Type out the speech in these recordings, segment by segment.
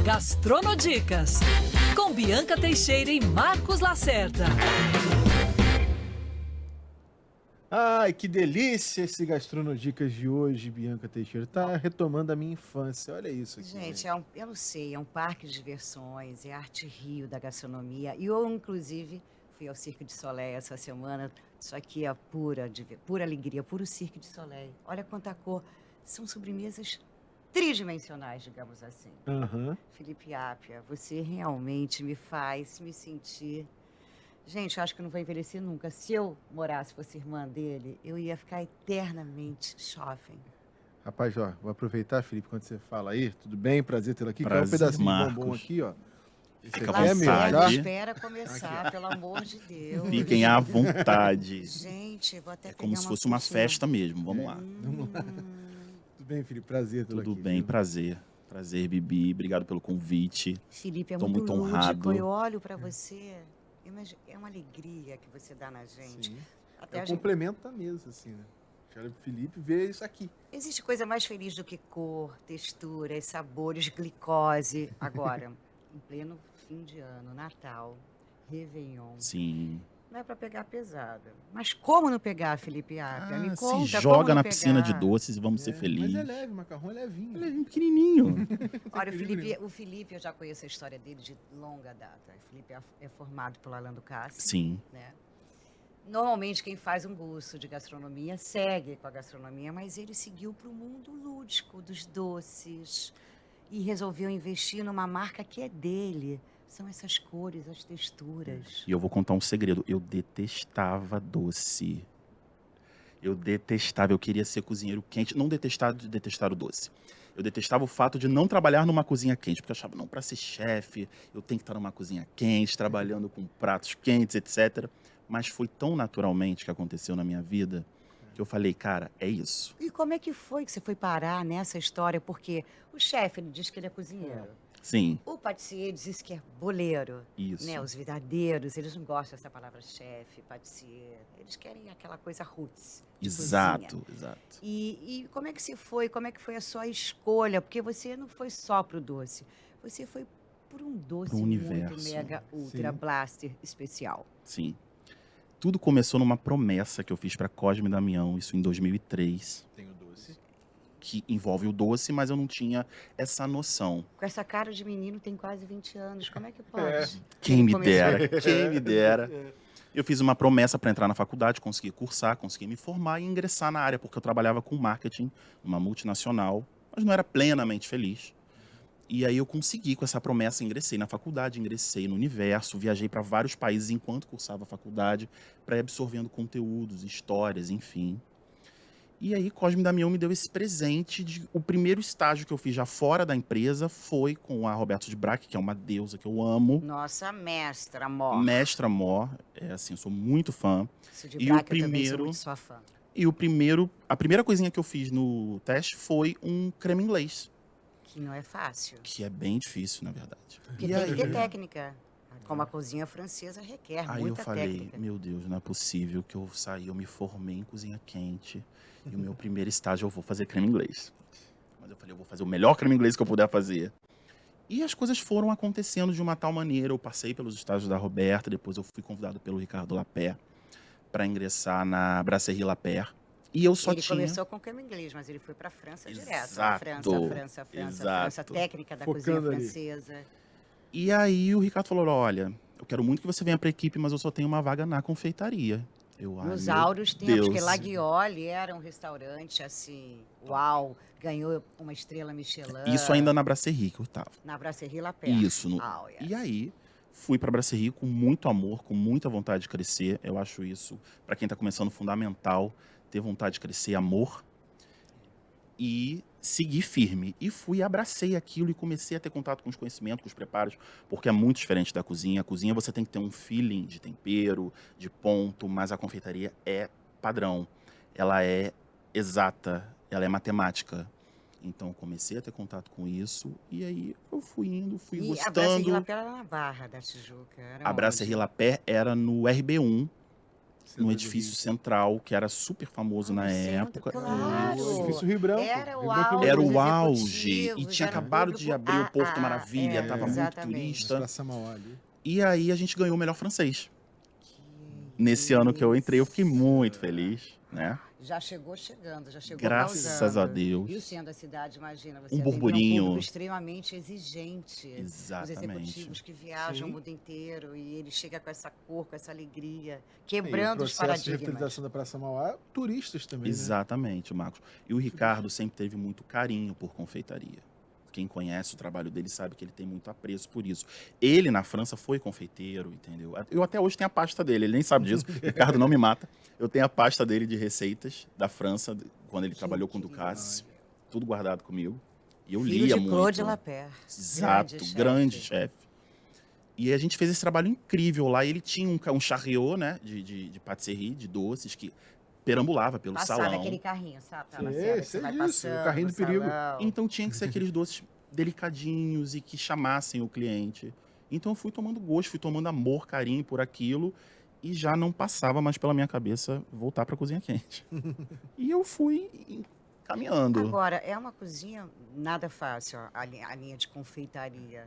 Gastronodicas, com Bianca Teixeira e Marcos Lacerda. Ai, que delícia esse Gastronodicas de hoje, Bianca Teixeira. Tá retomando a minha infância. Olha isso aqui. Gente, eu não sei, é um parque de diversões, é Arte Rio da gastronomia. E eu, inclusive, fui ao Cirque du Soleil essa semana. Isso aqui é pura alegria, puro Cirque du Soleil. Olha quanta cor. São sobremesas tridimensionais, digamos assim. Aham. Felipe Apia, você realmente me faz me sentir... Gente, eu acho que eu não vou envelhecer nunca. Se eu morasse, fosse irmã dele, eu ia ficar eternamente jovem. Rapaz, ó, vou aproveitar, Felipe, quando você fala aí. Tudo bem? Prazer tê-lo aqui. Quer um Prazer, pedacinho de bombom Marcos. aqui, ó. Esse Fica aqui é meu, vontade. tá? Espera começar, pelo amor de Deus. Fiquem à vontade. Gente, eu vou até É pegar como se fosse uma frutinha. festa mesmo. Vamos lá. Tudo bem, Felipe? Prazer tê-lo aqui. Tudo bem, viu? prazer. Prazer, Bibi. Obrigado pelo convite. Felipe, é Tô muito muito lúdico. honrado. Eu olho pra você, é uma alegria que você dá na gente. Sim. Até É a o gente... complemento da mesa, assim, né? Olha pro Felipe ver isso aqui. Existe coisa mais feliz do que cor, texturas, sabores, glicose. Agora, em pleno fim de ano, Natal, Réveillon. Sim. Não é pra pegar pesada. Mas como não pegar, Felipe Apia? Me Se conta, como joga não na piscina de pegar? doces e vamos ser Mas felizes. é leve, o macarrão é levinho. Ele é pequenininho. Olha, equilíbrio o Felipe, eu já conheço a história dele de longa data. O Felipe é formado pelo Alain Ducasse, Sim. né? Normalmente quem faz um curso de gastronomia segue com a gastronomia, mas ele seguiu para o mundo lúdico dos doces e resolveu investir numa marca que é dele. São essas cores, as texturas. E eu vou contar um segredo. Eu detestava doce. Eu detestava. Eu queria ser cozinheiro quente. Não detestar o doce. Eu detestava o fato de não trabalhar numa cozinha quente. Porque eu achava, não, para ser chefe, eu tenho que estar numa cozinha quente, trabalhando com pratos quentes, etc. Mas foi tão naturalmente que aconteceu na minha vida que eu falei, cara, é isso. E como é que foi que você foi parar nessa história? Porque o chefe, ele diz que ele é cozinheiro. Sim, O patissier diz que é boleiro. isso. Né? Os vidadeiros, eles não gostam dessa palavra chefe, patissier. Eles querem aquela coisa roots. De Exato, cozinha. exato. E como é que se foi? Como é que foi a sua escolha? Porque você não foi só pro doce. Você foi por um doce Pro muito universo. mega ultra Sim. blaster especial. Sim. Tudo começou numa promessa que eu fiz pra Cosme e Damião, isso em 2003, Tem o doce. que envolve o doce, mas eu não tinha essa noção. Com essa cara de menino, tem quase 20 anos. Como é que pode? Quem Ele me começou- dera, quem me dera. Eu fiz uma promessa para entrar na faculdade, consegui cursar, consegui me formar e ingressar na área, porque eu trabalhava com marketing numa multinacional, mas não era plenamente feliz. E aí eu consegui, com essa promessa, ingressei na faculdade, ingressei no universo, viajei para vários países enquanto cursava a faculdade, para ir absorvendo conteúdos, histórias, enfim. E aí Cosme Damião me deu esse presente o primeiro estágio que eu fiz já fora da empresa foi com a Roberto de Braque, que é uma deusa que eu amo. Nossa mestra, amor. Mestra Mó, assim, eu sou muito fã. Isso de E Braque, o eu também sou primeiro- muito sua fã. E a primeira coisinha que eu fiz no teste foi um creme inglês, Que não é fácil. que é bem difícil, na verdade. Porque E tem aí, que ter técnica. Como a cozinha francesa requer aí eu muita falei, técnica. meu Deus, não é possível que eu saí, eu me formei em cozinha quente e o meu primeiro estágio eu vou fazer creme inglês. Mas eu falei, eu vou fazer o melhor creme inglês que eu puder fazer. E as coisas foram acontecendo de uma tal maneira, eu passei pelos estágios da Roberta, depois eu fui convidado pelo Ricardo Lapé para ingressar na Brasserie Lapé. E eu só Ele tinha... começou com creme inglês, mas ele foi para a França direto. Exato. França, Exato. técnica da Focando cozinha ali. francesa. E aí o Ricardo falou, olha, eu quero muito que você venha para a equipe, mas eu só tenho uma vaga na confeitaria. Nos meu áureos tempos, Deus. que Laguiole era um restaurante assim, uau, ganhou uma estrela Michelin. Isso ainda na Brasserie que eu tava. Na Brasserie Lapé. Isso. Oh, yes. E aí, fui pra Brasserie com muito amor, com muita vontade de crescer. Eu acho isso, para quem tá começando, fundamental, ter vontade de crescer, amor. E segui firme. E fui, abracei aquilo e comecei a ter contato com os conhecimentos, com os preparos, porque é muito diferente da cozinha. A cozinha você tem que ter um feeling de tempero, de ponto, mas a confeitaria é padrão. Ela é exata, ela é matemática. Então comecei a ter contato com isso e aí eu fui indo, fui E a Brasserie gostando. Lapé era na Barra da Tijuca. Era A Brasserie onde? Lapé era no RB1, no edifício central, que era super famoso na época. Claro. O edifício Rio Branco. Era o Rio Branco auge. Era o Os auge. E executivos, tinha era acabado tudo de pro- abrir o Porto Maravilha, é, tava muito exatamente. turista. Praça Mauá ali. E aí a gente ganhou o melhor francês. Que Nesse ano que eu entrei, eu fiquei isso. muito feliz, né? Já chegou chegando, já chegou Graças causando. a Deus. E o centro da cidade, imagina, você Um atender burburinho. um público extremamente exigente. Os Exatamente. executivos que viajam Sim. o mundo inteiro e ele chega com essa cor, com essa alegria, E quebrando o os processo de paradigmas. revitalização da Praça Mauá, turistas também, né? Exatamente, Marcos. E o Ricardo sempre teve muito carinho por confeitaria. Quem conhece o trabalho dele sabe que ele tem muito apreço por isso. Ele, na França, foi confeiteiro, entendeu? Eu até hoje tenho a pasta dele, ele nem sabe disso. Ricardo não me mata. Eu tenho a pasta dele de receitas da França, quando ele trabalhou com Ducasse. Tudo guardado comigo. E eu Filho lia de muito. Claude Lapierre. Exato, grande chefe. E a gente fez esse trabalho incrível lá. E ele tinha um chariot, né, de patisserie, de doces, que perambulava pelo Passava salão. aquele carrinho, sabe? Tá na Sei, cela que sei você vai disso, o passando, carrinho no do perigo. salão. Então tinha que ser aqueles doces delicadinhos e que chamassem o cliente. Então eu fui tomando gosto, fui tomando amor, carinho por aquilo e já não passava mais pela minha cabeça voltar para a cozinha quente. E eu fui caminhando. Agora, é uma cozinha nada fácil, ó, a linha de confeitaria.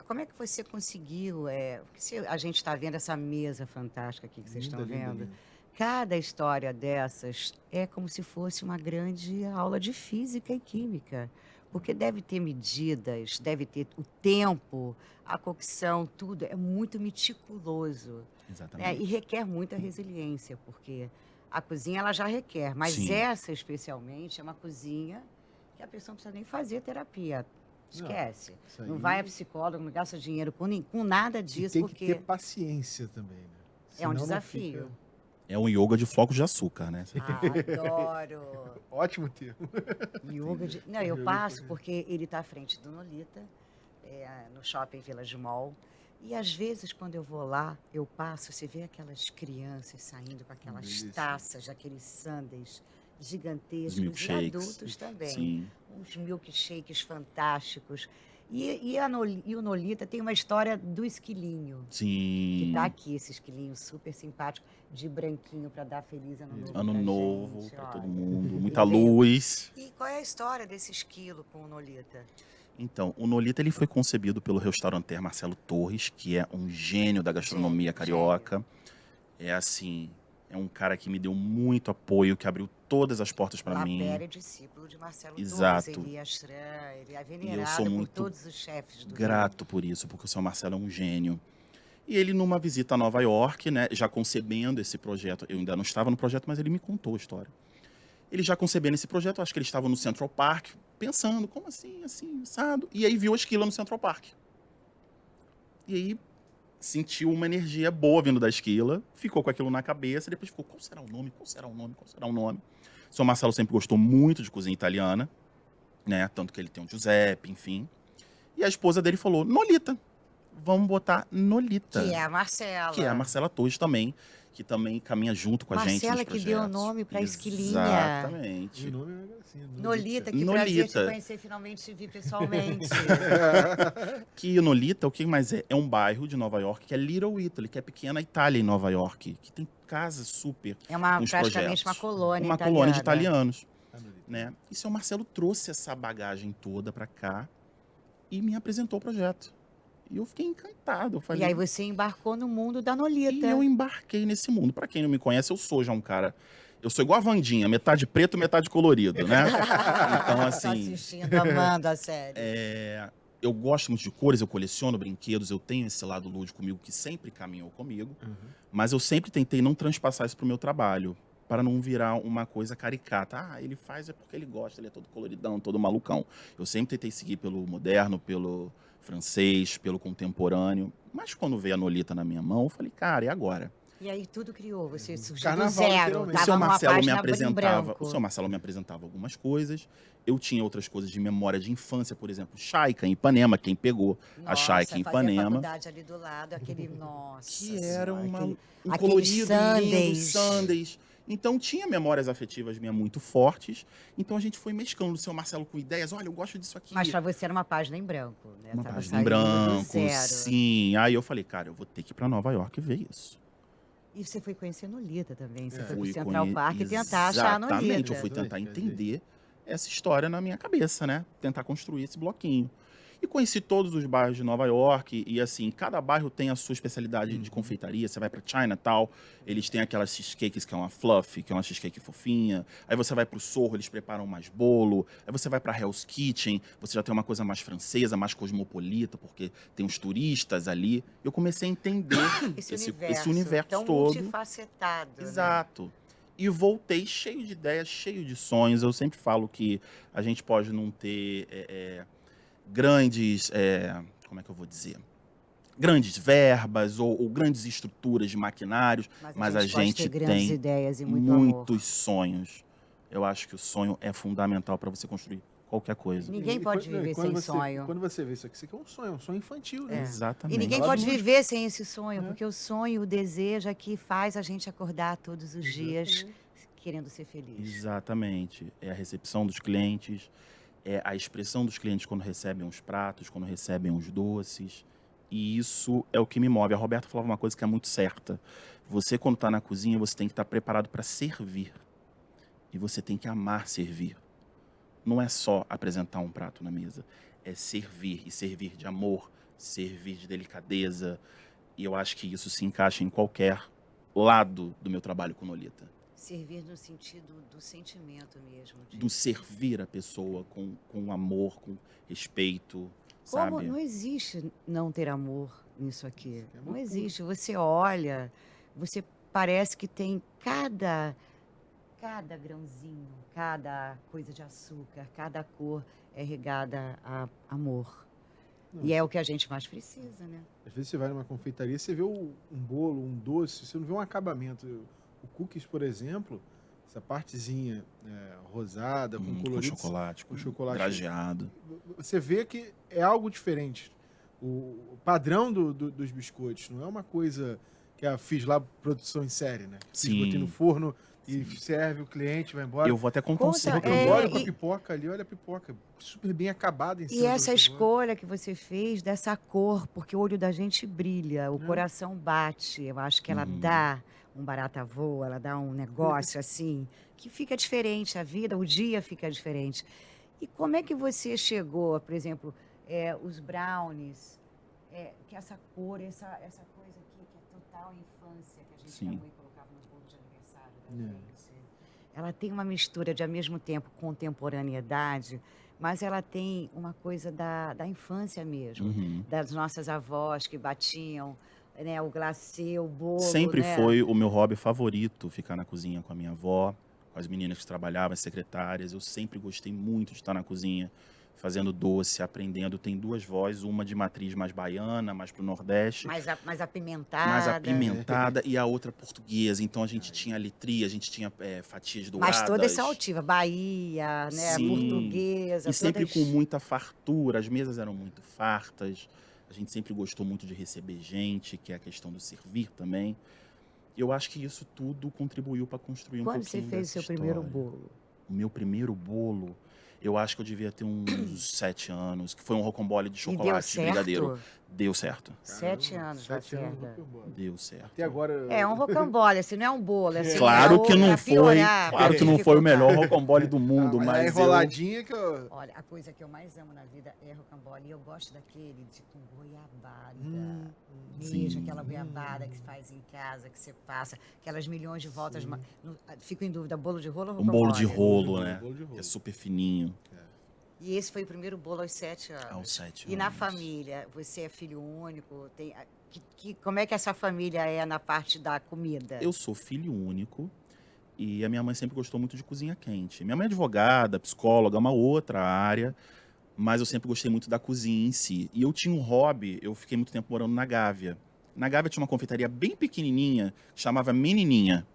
Como é que você conseguiu? Porque a gente está vendo essa mesa fantástica aqui que vocês Linda, estão linda, vendo. linda. Cada história dessas é como se fosse uma grande aula de física e química. Porque deve ter medidas, deve ter o tempo, a cocção, tudo. É muito meticuloso, né? Exatamente. E requer muita resiliência, porque a cozinha ela já requer. Mas Sim. essa, especialmente, é uma cozinha que a pessoa não precisa nem fazer terapia. Esquece. Isso aí. Não vai a psicólogo, não gasta dinheiro com nada E disso, tem que porque ter paciência também, né? é um Senão não desafio. fica- É um yoga de flocos de açúcar, né? Adoro. Ótimo termo. Yoga de... Não, eu Yoga passo de- porque ele está à frente do Nolita, no shopping Village Mall. E às vezes, quando eu vou lá, eu passo, você vê aquelas crianças saindo com aquelas Delícia. taças, aqueles sundaes Os gigantescos, e milkshakes. adultos também. Sim. Uns milkshakes fantásticos. E o Nolita tem uma história do esquilinho. Que Sim. tá aqui, esse esquilinho super simpático, de branquinho para dar feliz ano novo. Ano pra novo gente, para olha. todo mundo. Muita Ele veio- luz. E qual é a história desse esquilo com o Nolita? Então, o Nolita ele foi concebido pelo restaurateur Marcelo Torres, que é um gênio da gastronomia Gênio, carioca. É assim, é um cara que me deu muito apoio, que abriu todas as portas para mim. Lapierre é discípulo de Marcelo Exato. Torres, Eli Astran, ele é sou venerado por muito todos os chefes do Grato por isso, porque o seu Marcelo é um gênio. E ele, numa visita a Nova York, né, já concebendo esse projeto, eu ainda não estava no projeto, mas ele me contou a história. Ele já concebendo esse projeto, eu acho que ele estava no Central Park, pensando, como assim, assado? E aí viu a esquila no Central Park. E aí sentiu uma energia boa vindo da esquila, ficou com aquilo na cabeça, depois ficou, qual será o nome? Qual será o nome? Qual será o nome? O seu Marcelo sempre gostou muito de cozinha italiana, né? Tanto que ele tem um Giuseppe, enfim. E a esposa dele falou, Nolita. Vamos botar Nolita. Que é a Marcela. Que é a Marcela Torres também, que também caminha junto com a gente Marcela nos que projetos. deu o nome pra esquilinha. Exatamente. O nome é uma gracinha. Nolita, que prazer te Nolita. conhecer, finalmente te vi pessoalmente. Que Nolita, o que mais é? É um bairro de Nova York que é Little Italy, que é pequena Itália em Nova York, que tem casas super, É uns praticamente projetos. uma colônia uma italiana. colônia de italianos, A Nolita. né? E seu Marcelo trouxe essa bagagem toda pra cá e me apresentou o projeto. E eu fiquei encantado. Eu falei, E aí você embarcou no mundo da E Nolita. eu embarquei nesse mundo. Pra quem não me conhece, eu sou já um cara. Eu sou igual a Wandinha, metade preto, metade colorido, né? Então, Tô assim, assistindo, amando a série. eu gosto muito de cores, eu coleciono brinquedos, eu tenho esse lado lúdico comigo que sempre caminhou comigo, Uhum. mas eu sempre tentei não transpassar isso pro meu trabalho, para não virar uma coisa caricata. Ah, ele faz é porque ele gosta, ele é todo coloridão, todo malucão. Eu sempre tentei seguir pelo moderno, pelo francês, pelo contemporâneo, mas quando veio a Nolita na minha mão, eu falei, cara, e agora? E aí tudo criou, você surgiu do Carnaval, zero, literalmente. O tava seu numa Marcelo me página em apresentava, branco. o seu Marcelo me apresentava algumas coisas. Eu tinha outras coisas de memória de infância, por exemplo, Chaica em Ipanema, quem pegou a Chaica em fazia Ipanema, faculdade ali do lado, aquele, nossa que era senhora, um aquele colorido lindo, sundaes. sundaes. Então tinha memórias afetivas minhas muito fortes. Então a gente foi mesclando o seu Marcelo com ideias. Olha, eu gosto disso aqui. Mas pra você era uma página em branco, né? Uma Tava página em saindo do branco, zero. sim. Aí eu falei, cara, eu vou ter que ir pra Nova York ver isso. E você foi conhecer Nolita também. Você É. foi pro Fui Central Park e tentar achar a Nolita. Exatamente, eu fui tentar entender essa história na minha cabeça, né? Tentar construir esse bloquinho. E conheci todos os bairros de Nova York e assim, cada bairro tem a sua especialidade de confeitaria. Você vai para Chinatown, eles têm aquelas cheesecakes que é uma fluffy, que é uma cheesecake fofinha. Aí você vai pro Sorro, eles preparam mais bolo. Aí você vai para Hell's Kitchen, você já tem uma coisa mais francesa, mais cosmopolita, porque tem os turistas ali. Eu comecei a entender esse universo tão todo. multifacetado. Né? Exato. E voltei cheio de ideias, cheio de sonhos. Eu sempre falo que a gente pode não ter grandes, como é que eu vou dizer? Grandes verbas ou grandes estruturas de maquinários, mas a pode gente ter grandes tem ideias e muito muitos amor. sonhos. Eu acho que o sonho é fundamental para você construir qualquer coisa. Ninguém pode viver sem sonho. Quando você vê isso aqui é um sonho infantil, né? Exatamente. E ninguém Fala pode muito. viver sem esse sonho, porque o sonho, o desejo é que faz a gente acordar todos os dias querendo ser feliz. Exatamente. É a recepção dos clientes, é a expressão dos clientes quando recebem os pratos, quando recebem os doces. E isso é o que me move. A Roberta falava uma coisa que é muito certa. Você, quando está na cozinha, você tem que estar preparado para servir. E você tem que amar servir. Não é só apresentar um prato na mesa. É servir. E servir de amor, servir de delicadeza. E eu acho que isso se encaixa em qualquer lado do meu trabalho com Nolita. Servir no sentido do sentimento mesmo. Do servir a pessoa com amor, com respeito, Como sabe? não existe não ter amor nisso aqui. É Não loucura. existe. Você olha, você parece que tem cada grãozinho, cada coisa de açúcar, cada cor é regada a amor. E é o que a gente mais precisa, né? Às vezes você vai numa confeitaria, você vê um bolo, um doce, você não vê um acabamento. O cookies, por exemplo, essa partezinha rosada, com Com colorido, chocolate, com chocolate. gradeado. Você vê que é algo diferente. O padrão dos biscoitos não é uma coisa que fiz lá produção em série, né? Sim. Botei no forno e serve o cliente, vai embora. Eu vou até contar um Conta, segredo. Olha com a e- pipoca ali, olha a pipoca. Super bem acabada em cima E essa do rotambole. escolha que você fez dessa cor, porque o olho da gente brilha, o coração bate. Eu acho que ela dá um barata voa, ela dá um negócio assim, que fica diferente a vida, o dia fica diferente. E como é que você chegou, por exemplo, os brownies, que essa cor, essa coisa aqui, que é total infância, que a gente Sim. amou e colocava no bolo de aniversário da É. gente. Ela tem uma mistura de, ao mesmo tempo, contemporaneidade, mas ela tem uma coisa da infância mesmo, Uhum. das nossas avós que batiam, né, o glacê, o bolo, Sempre né? foi o meu hobby favorito, ficar na cozinha com a minha avó, com as meninas que trabalhavam, as secretárias. Eu sempre gostei muito de estar na cozinha, fazendo doce, aprendendo. Tem duas vozes, uma de matriz mais baiana, mais pro Nordeste, Mais apimentada. mais apimentada, e a outra portuguesa. Então a gente tinha letria, a gente tinha fatias douradas. Mas todas são altivas. Bahia, né? Sim. Portuguesa. E sempre todas... com muita fartura, as mesas eram muito fartas. A gente sempre gostou muito de receber gente, que é a questão do servir também. Eu acho que isso tudo contribuiu para construir um Quando pouquinho você fez o dessa seu primeiro história. bolo? O meu primeiro bolo, eu acho que eu devia ter uns 7 anos, que foi um rocambole de E deu chocolate certo? brigadeiro. Deu certo. 7 anos, 7 anos Lacerda. no rocambole. Deu certo. Até agora. É um rocambole, assim, não é um bolo. Assim, Claro que não foi, piorar, claro que pra não foi o dificultar. melhor rocambole do mundo, mas a mas eu... enroladinha que eu. Olha, a coisa que eu mais amo na vida é rocambole. E eu gosto daquele com goiabada. Mesmo, Sim. aquela goiabada que se faz em casa, que você passa, aquelas milhões de voltas. Fico em dúvida, bolo de rolo ou Um rocambole? bolo de rolo, né? Bolo de rolo. Que é super fininho, E esse foi o primeiro bolo aos 7 anos. aos 7 E na anos. família, você é filho único? Como é que essa família é na parte da comida? Eu sou filho único e a minha mãe sempre gostou muito de cozinha quente. Minha mãe é advogada, psicóloga, é uma outra área, mas eu sempre gostei muito da cozinha em si. E eu tinha um hobby, eu fiquei muito tempo morando na Gávea. Na Gávea tinha uma confeitaria bem pequenininha, que chamava Menininha,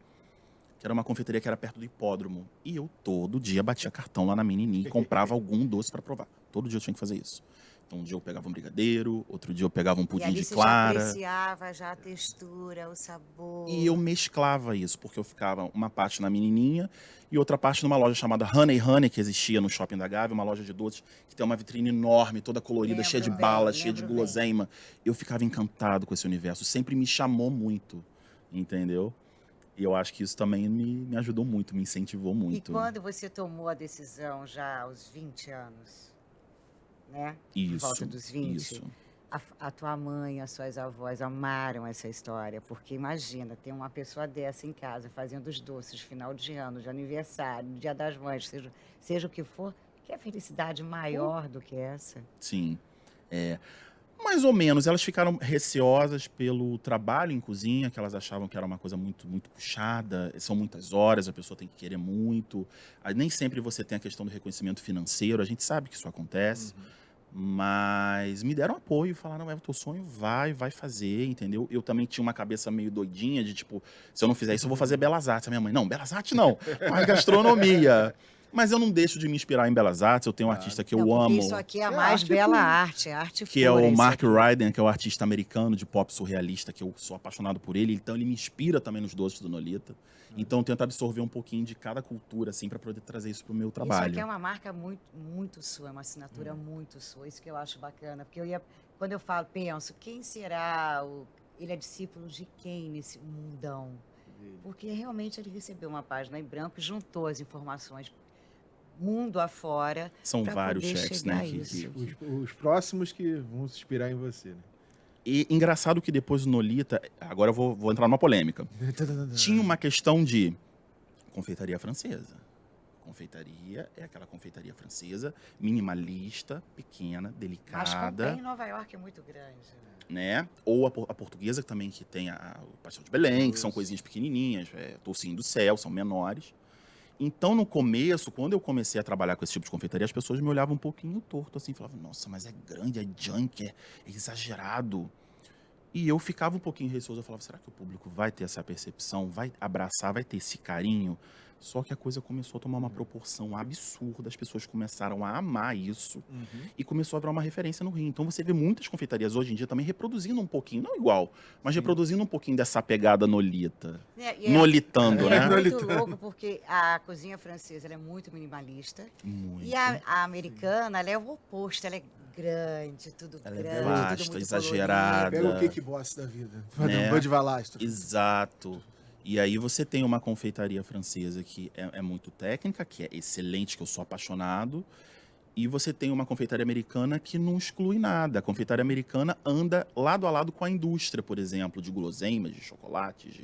que era uma confeitaria que era perto do hipódromo. E eu todo dia batia cartão lá na Menininha e comprava algum doce para provar. Todo dia eu tinha que fazer isso. Então um dia eu pegava um brigadeiro, outro dia eu pegava um E pudim ali de você clara. já apreciava já a textura, o sabor. E eu mesclava isso, porque eu ficava uma parte na Menininha e outra parte numa loja chamada Honey, que existia no Shopping da Gávea, uma loja de doces que tem uma vitrine enorme, toda colorida, Lembro cheia de bem, balas, cheia de lembro bem. guloseima. Eu ficava encantado com esse universo, sempre me chamou muito. entendeu? E eu acho que isso também me ajudou muito, me incentivou E muito. quando você tomou a decisão já aos 20 anos, né? Por volta Isso, dos 20, isso. a tua mãe, as suas avós amaram essa história, porque imagina, ter uma pessoa dessa em casa fazendo os doces de final de ano, de aniversário, Dia das Mães, seja o que for, que felicidade maior do que essa? Sim. É, mais ou menos, elas ficaram receosas pelo trabalho em cozinha, que elas achavam que era uma coisa muito, muito puxada, são muitas horas, a pessoa tem que querer muito. Aí nem sempre você tem a questão do reconhecimento financeiro, a gente sabe que isso acontece, mas me deram apoio, falaram, é o teu sonho, vai fazer, entendeu? Eu também tinha uma cabeça meio doidinha de tipo, se eu não fizer isso, eu vou fazer Belas Artes. A minha mãe, não, Belas Artes não, faz gastronomia. Mas eu não deixo de me inspirar em Belas Artes, eu tenho um Claro. artista que Não, eu porque amo. isso aqui é a É mais arte bela pura. arte, é arte Que é pura o isso Mark aqui. Ryden, que é o artista americano de pop surrealista, que eu sou apaixonado por ele, então ele me inspira também nos doces do Nolita. Então eu tento absorver um pouquinho de cada cultura, assim, para poder trazer isso pro meu Isso aqui trabalho. é uma marca muito, muito sua, é uma assinatura muito sua, isso que eu acho bacana, porque quando eu falo, penso, quem será ele é discípulo de quem nesse mundão? Porque realmente ele recebeu uma página em branco e juntou as informações mundo afora São para vários poder chefs, chegar né? a isso. Os próximos que vão se inspirar em você, né? E engraçado que depois do Nolita, agora eu vou entrar numa polêmica. Tinha uma questão de confeitaria francesa. Confeitaria é aquela confeitaria francesa, minimalista, pequena, Mas delicada, em Nova York é muito grande. né? Ou a portuguesa também, que tem o pastel de Belém, que são Isso. coisinhas pequenininhas, toucinho do céu, são menores. Então, no começo, quando eu comecei a trabalhar com esse tipo de confeitaria, as pessoas me olhavam um pouquinho torto, assim, falavam, nossa, mas é grande, é junk, é exagerado. E eu ficava um pouquinho receoso, eu falava, será que o público vai ter essa percepção, vai abraçar, vai ter esse carinho? Só que a coisa começou a tomar uma proporção absurda, as pessoas começaram a amar isso e começou a virar uma referência no Rio. Então você vê muitas confeitarias hoje em dia também reproduzindo um pouquinho, não igual, mas reproduzindo um pouquinho dessa pegada nolita. Nolitando, E né? é muito louco porque a cozinha francesa ela é muito minimalista Muito. e a americana ela é o oposto, ela é grande, tudo Ela é grande, vasta, tudo muito exagerada. Pega o Nada. cake boss da vida. Né? Bud Valastro. Exato. E aí você tem uma confeitaria francesa que é muito técnica, que é excelente, que eu sou apaixonado. E você tem uma confeitaria americana que não exclui nada. A confeitaria americana anda lado a lado com a indústria, por exemplo, de guloseimas, de chocolates.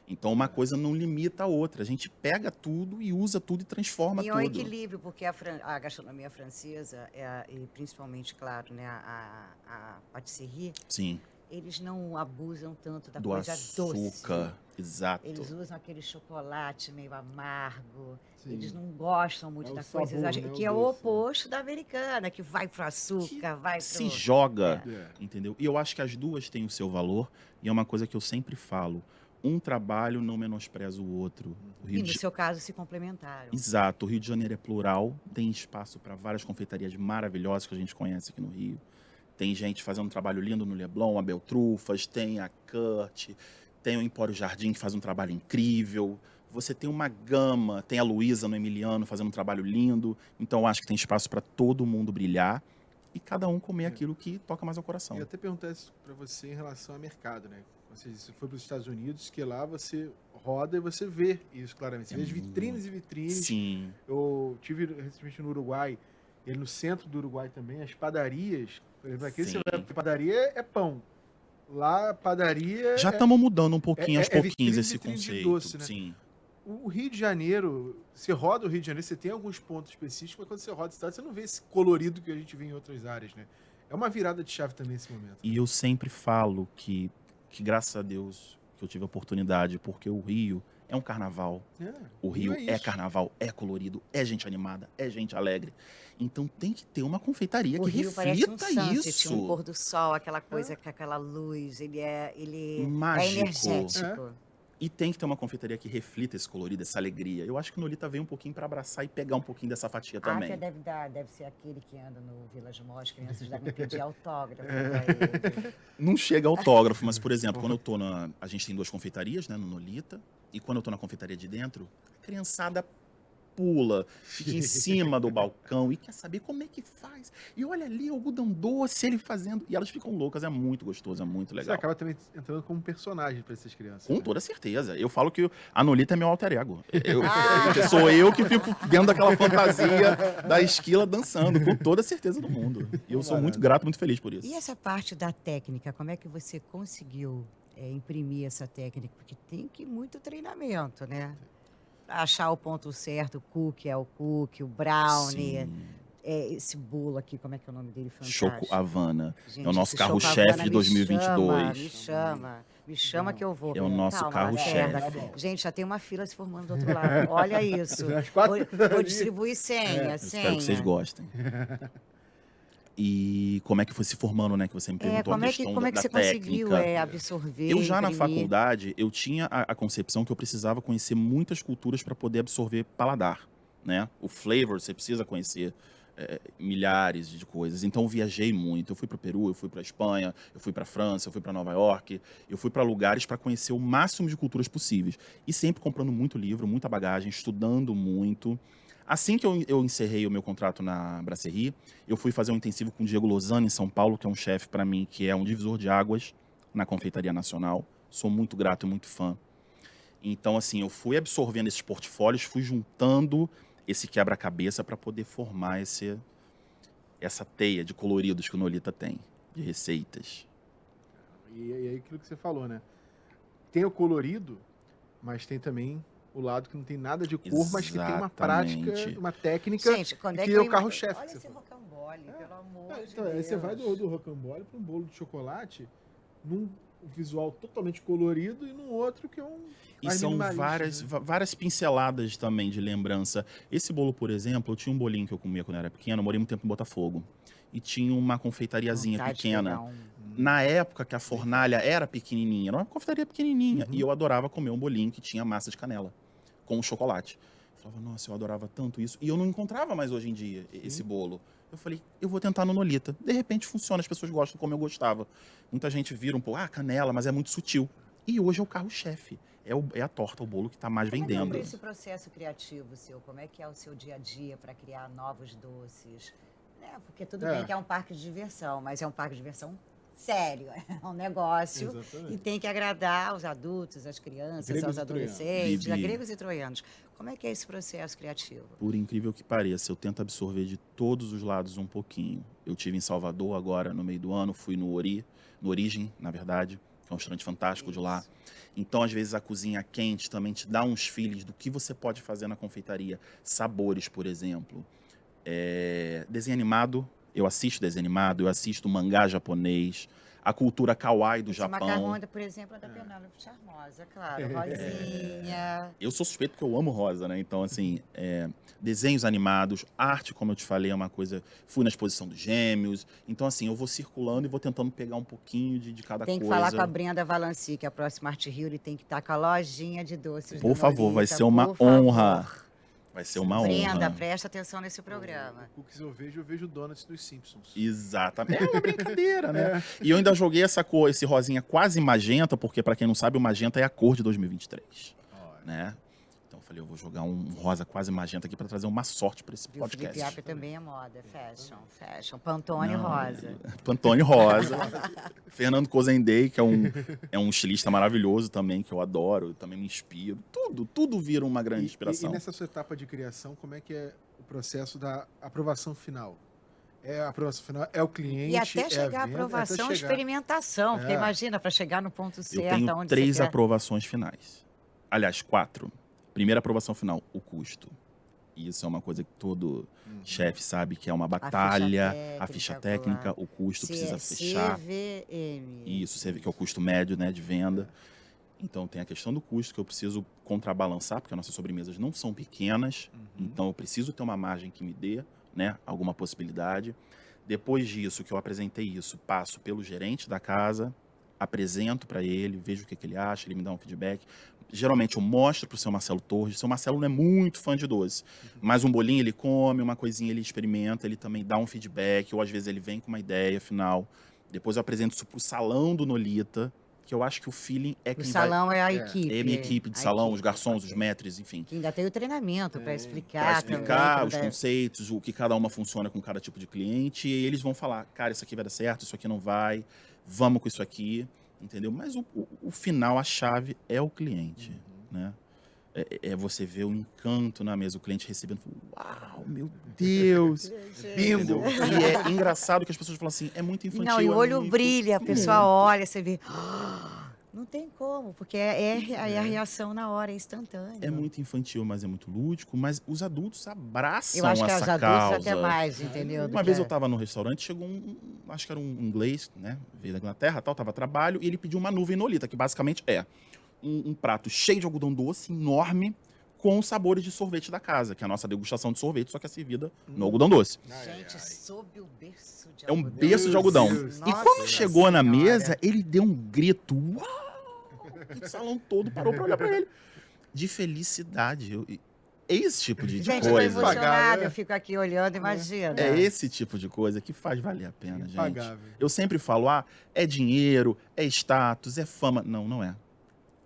Então uma coisa não limita a outra. A gente pega tudo e usa tudo e transforma E é um tudo. equilíbrio, porque a gastronomia francesa, e principalmente, claro, né, a patisserie, Sim, eles não abusam tanto da do coisa doce. açúcar. Exato. Eles usam aquele chocolate meio amargo. Sim. Eles não gostam muito É o da coisa sabor, exagerada, né, o que é o doce, né? oposto da americana, que vai pro açúcar, vai Se pro... joga, É. entendeu? E eu acho que as duas têm o seu valor, e é uma coisa que eu sempre falo. Um trabalho não menospreza o outro. O E Rio no de... seu caso se complementaram. Exato, o Rio de Janeiro é plural, tem espaço para várias confeitarias maravilhosas que a gente conhece aqui no Rio. Tem gente fazendo um trabalho lindo no Leblon, a Beltrufas, tem a Kurt, tem o Empório Jardim que faz um trabalho incrível. Você tem uma gama, tem a Luísa no Emiliano fazendo um trabalho lindo. Então eu acho que tem espaço para todo mundo brilhar e cada um comer aquilo que toca mais ao coração. Eu ia até perguntar isso para você em relação ao mercado, né? Você disse, você foi para os Estados Unidos, que lá você roda e você vê isso claramente. Você vê as vitrines e vitrines. Sim, Eu tive recentemente no Uruguai, e no centro do Uruguai também, as padarias. Por exemplo, aqui você Sim. vai, padaria é pão. Lá, padaria. já estamos mudando um pouquinho aos pouquinhos vitrine, esse vitrine de conceito. doce, né? Sim. O Rio de Janeiro, você roda o Rio de Janeiro, você tem alguns pontos específicos, mas quando você roda a cidade, você não vê esse colorido que a gente vê em outras áreas, né? É uma virada de chave também esse momento. E eu sempre falo que graças a Deus que eu tive a oportunidade, porque o Rio é um carnaval. O Rio é isso. carnaval, é colorido, é gente animada, é gente alegre. Então tem que ter uma confeitaria O que Rio parece um reflita sunset, isso. um pôr do sol, aquela coisa com aquela luz, ele é Mágico. energético. E tem que ter uma confeitaria que reflita esse colorido, essa alegria. Eu acho que o Nolita veio um pouquinho para abraçar e pegar um pouquinho dessa fatia também. Até deve ser aquele que anda no Village Mall, as crianças devem pedir autógrafo pra ele. Não chega autógrafo, mas, por exemplo, quando eu tô a gente tem 2 confeitarias, né, no Nolita, e quando eu tô na confeitaria de dentro, a criançada pula, fica em cima do balcão e quer saber como é que faz. E olha ali o algodão doce, ele fazendo. E elas ficam loucas, é muito gostoso, é muito Você legal. acaba também entrando como personagem pra essas crianças. Com né? toda certeza. Eu falo que a Nolita é meu alter ego. Sou eu que fico dentro daquela fantasia da esquila dançando, com toda a certeza do mundo. E eu sou muito grato, muito feliz por isso. E essa parte da técnica, como é que você conseguiu imprimir essa técnica? Porque tem que muito treinamento, né? Pra achar o ponto certo, o cookie é o cookie, o brownie, Sim. esse bolo aqui, como é que é o nome dele? Choco Fantástico. Havana. Gente, É o nosso esse Choco carro-chefe Havana de me 2022. me chama que eu vou. É o nosso Calma, carro-chefe. Lacerda. Gente, já tem uma fila se formando do outro lado. Olha isso. As quatro Vou ali. distribuir senha, Eu espero que vocês senha. gostem. E como é que foi se formando, né? Que você me perguntou a questão Como é que da você conseguiu técnica. absorver, Eu já na imprimir? faculdade, eu tinha a concepção que eu precisava conhecer muitas culturas para poder absorver paladar, né? O flavor, você precisa conhecer milhares de coisas. Então eu viajei muito. Eu fui para o Peru, eu fui para a Espanha, eu fui para a França, eu fui para Nova York. Eu fui para lugares para conhecer o máximo de culturas possíveis. E sempre comprando muito livro, muita bagagem, estudando muito. Assim que eu encerrei o meu contrato na Brasserie, eu fui fazer um intensivo com o Diego Lozano em São Paulo, que é um chefe para mim, que é um divisor de águas na confeitaria nacional. Sou muito grato e muito fã. Então, assim, eu fui absorvendo esses portfólios, fui juntando esse quebra-cabeça para poder formar essa teia de coloridos que o Nolita tem, de receitas. E aí aquilo que você falou, né? Tem o colorido, mas tem também o lado que não tem nada de cor, mas que tem uma prática, Exatamente. uma técnica. Gente, quando que é que é o eu carro-chefe Olha que você esse falou. rocambole, pelo amor de Então, aí Deus. você vai do rocambole para um bolo de chocolate num visual totalmente colorido e num outro que é um E mais são minimalista, né? várias pinceladas também de lembrança. Esse bolo, por exemplo, eu tinha um bolinho que eu comia quando eu era pequeno, eu morei muito tempo em Botafogo. E tinha uma confeitariazinha Vontade de pequena. pegar Na época que a fornalha era pequenininha, era uma confeitaria pequenininha. Uhum. E eu adorava comer um bolinho que tinha massa de canela com chocolate. Eu falava, nossa, eu adorava tanto isso. E eu não encontrava mais hoje em dia esse bolo. Eu falei, eu vou tentar no Nolita. De repente funciona, as pessoas gostam como eu gostava. Muita gente vira um pouco, canela, mas é muito sutil. E hoje é o carro-chefe. É a torta, o bolo que está mais Como vendendo. é que é esse processo criativo seu? Como é que é o seu dia a dia para criar novos doces? Né? Porque tudo bem que é um parque de diversão, mas é um parque de diversão sério, é um negócio Exatamente. e tem que agradar aos adultos, às crianças, Gregos aos e troianos. adolescentes, a Bibi. gregos e troianos. Como é que é esse processo criativo? Por incrível que pareça, eu tento absorver de todos os lados um pouquinho. Eu tive em Salvador agora, no meio do ano, fui no Origem, na verdade, que é um restaurante fantástico de lá. Então, às vezes, a cozinha quente também te dá uns feelings do que você pode fazer na confeitaria. Sabores, por exemplo. Desenho animado, eu assisto desenho animado, eu assisto mangá japonês, a cultura kawaii do Esse Japão. macarrão, por exemplo, é da Penélope Charmosa, claro, rosinha. Eu sou suspeito porque eu amo rosa, né? Então, assim, desenhos animados, arte, como eu te falei, é uma coisa... Fui na exposição dos Gêmeos. Então, assim, eu vou circulando e vou tentando pegar um pouquinho de cada Tem que coisa. falar com a Brenda Valanci, que é a próxima Arte Rio, ele tem que estar com a lojinha de doces Por do favor, vai Nolita, ser uma por favor. honra. Vai ser uma Brenda, honra. presta atenção nesse programa. Cookies eu vejo donuts dos Simpsons. Exatamente. É uma brincadeira, né? E eu ainda joguei essa cor, esse rosinha quase magenta, porque, pra quem não sabe, o magenta é a cor de 2023, né? Então eu falei, eu vou jogar um rosa quase magenta aqui pra trazer uma sorte pra esse E o Felipe podcast. Apple também é moda, fashion. Pantone Não, rosa. Pantone rosa. Fernando Cozendei, que é um estilista maravilhoso também, que eu adoro, também me inspiro. Tudo vira uma grande inspiração. E nessa sua etapa de criação, como é que é o processo da aprovação final? A aprovação final é o cliente, E até é chegar a a venda, aprovação, até chegar. experimentação. Porque É. imagina, para chegar no ponto Eu certo, tenho onde 3 você quer. aprovações finais. Aliás, 4. Primeira aprovação final, o custo. E isso é uma coisa que todo chefe sabe que é uma batalha. A ficha técnica, o custo precisa fechar. CVM. Isso, você vê que é o custo médio, né, de venda. Então tem a questão do custo que eu preciso contrabalançar, porque as nossas sobremesas não são pequenas. Então eu preciso ter uma margem que me dê, né, alguma possibilidade. Depois disso, que eu apresentei isso, passo pelo gerente da casa, apresento para ele, vejo o que ele acha, ele me dá um feedback. Geralmente eu mostro pro seu Marcelo Torres. O seu Marcelo não é muito fã de doce, mas um bolinho ele come, uma coisinha ele experimenta, ele também dá um feedback, ou às vezes ele vem com uma ideia final. Depois eu apresento isso pro salão do Nolita, que eu acho que o feeling é O quem salão é a É. equipe. É a minha equipe de a salão, equipe, os garçons, os ok. maîtres, enfim. Que ainda tem o treinamento para Para explicar explicar também. os conceitos, o que cada uma funciona com cada tipo de cliente, e eles vão falar, cara, isso aqui vai dar certo, isso aqui não vai, vamos com isso aqui, entendeu? Mas o final, a chave é o cliente, né? É você ver o encanto na mesa, o cliente recebendo, uau, meu Deus! Entendeu? E é engraçado que as pessoas falam assim, é muito infantil. Não, e o é olho muito- brilha, a pessoa muito. olha, você vê. Não tem como, porque é a reação na hora, é instantâneo. É muito infantil, mas é muito lúdico, mas os adultos abraçam Eu acho que essa os adultos causa. até mais, entendeu? do Uma que vez eu a- tava no restaurante, chegou acho que era um inglês, né? Veio da Inglaterra, tal, tava a trabalho, e ele pediu uma nuvem nolita, que basicamente é um prato cheio de algodão doce, enorme, com os sabores de sorvete da casa, que é a nossa degustação de sorvete, só que é servida no algodão doce. Gente, sob o berço de É um algodão. berço de Meu algodão. Deus. E Nossa quando chegou na Senhora. mesa, ele deu um grito, uau! Que o salão todo parou pra olhar pra ele. De felicidade. É esse tipo de Gente, eu tô coisa. Pagar, emocionada, né? eu fico aqui olhando, imagina. É esse tipo de coisa que faz valer a pena, gente. Impagável. Eu sempre falo, é dinheiro, é status, é fama. Não, não é.